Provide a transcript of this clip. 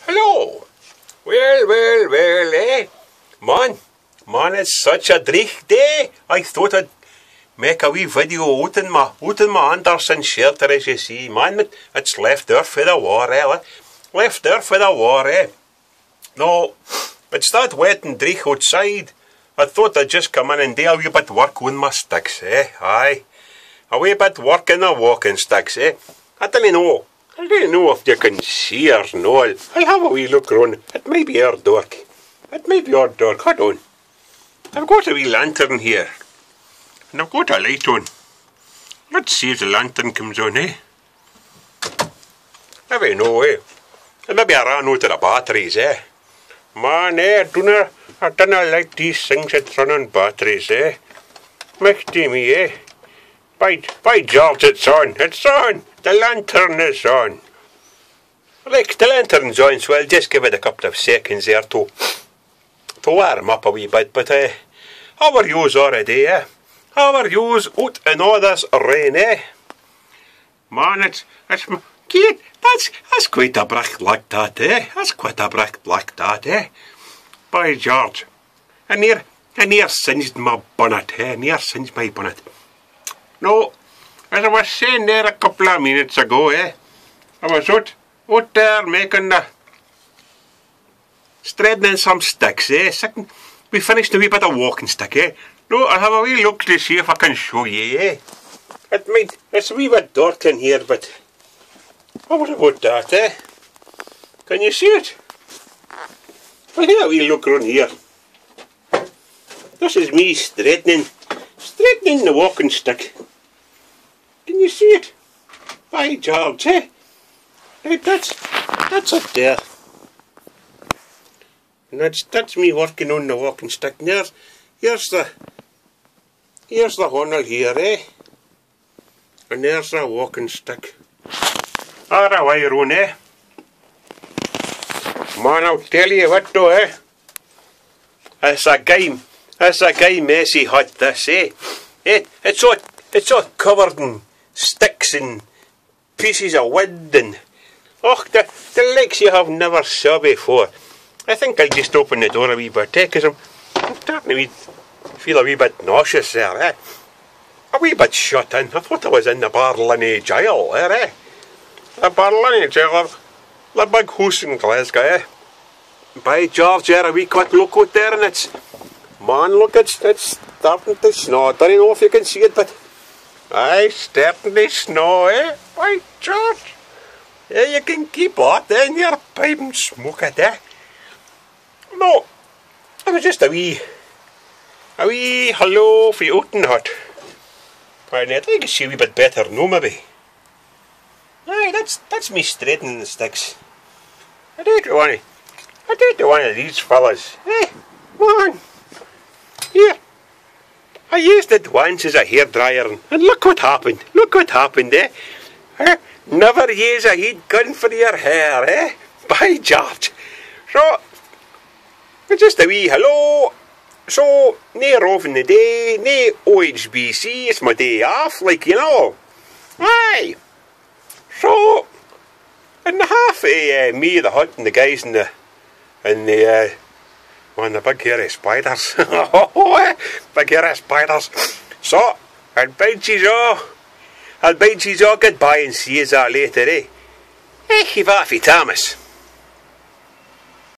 Hello. Well, eh? Man, it's such a dreich day. I thought I'd make a wee video out in my Anderson shelter, as you see. Man, it's left there for the war, eh? Left there for the war, eh? No, it's that wet and dreich outside. I thought I'd just come in and do a wee bit work on my sticks, eh? Aye. A wee bit work in the walking sticks, eh? I don't know if you can see or no. I'll have a wee look round. It may be our dark. Hold on. I've got a wee lantern here. And I've got a light on. Let's see if the lantern comes on, eh? Maybe no, eh? Maybe I ran out of the batteries, eh? Man, eh? I dunna like these things that run on batteries, eh? Mighty me, eh? By George, it's on. The lantern is on. Like, the lantern's on, so I'll just give it a couple of seconds there to warm up a wee bit. But, how are yous already, eh? How are yous out in all this rain, eh? Man, Kate, that's quite a bright like that, eh? That's quite a bright like that, eh? By George. And here singed my bonnet, eh? Near singed my bonnet. No, as I was saying there a couple of minutes ago, eh? I was out there making straightening some sticks, eh? We finished a wee bit of walking stick, eh? No, I'll have a wee look to see if I can show you, eh? It's a wee bit dark in here, but what about that, eh? Can you see it? I'll have a wee look around here. This is me straightening the walking stick. Can you see it? By George, eh? Right, that's up there. And that's me working on the walking stick. And here's the funnel here, eh? And there's the walking stick. All the way around, eh? Man, I'll tell you what though, eh? It's a guy messy hot, this, eh? It's all covered in sticks and pieces of wood and the likes you have never saw before. I think I'll just open the door a wee bit, eh? Because I'm starting to feel a wee bit nauseous there, eh? A wee bit shut in. I thought I was in the Barlinnie jail there, eh? The Barlinnie jail, the big house in Glasgow, eh? By George, there a wee quick look out there, and man, look, it's starting to snow. I don't know if you can see it, but aye, starting to snow, eh? By George, yeah, you can keep out there in your pipe and smoke it, eh? No, it was just a wee hello for you out and hot. I think you can see a wee bit better now, maybe. Aye, that's me straightening the sticks. I did one of these fellas, eh? Man, here. I used it once as a hairdryer and look what happened. Eh? Never use a heat gun for your hair, eh? By George. So, it's just a wee hello. So, nae roving the day, nae OHBC, it's my day off, like, you know. Aye. So, in the half of me, the hut, and the guys in the big hairy spiders. Big hairy spiders. So, I'll bid you all goodbye and see you all later, eh? Chief Thomas.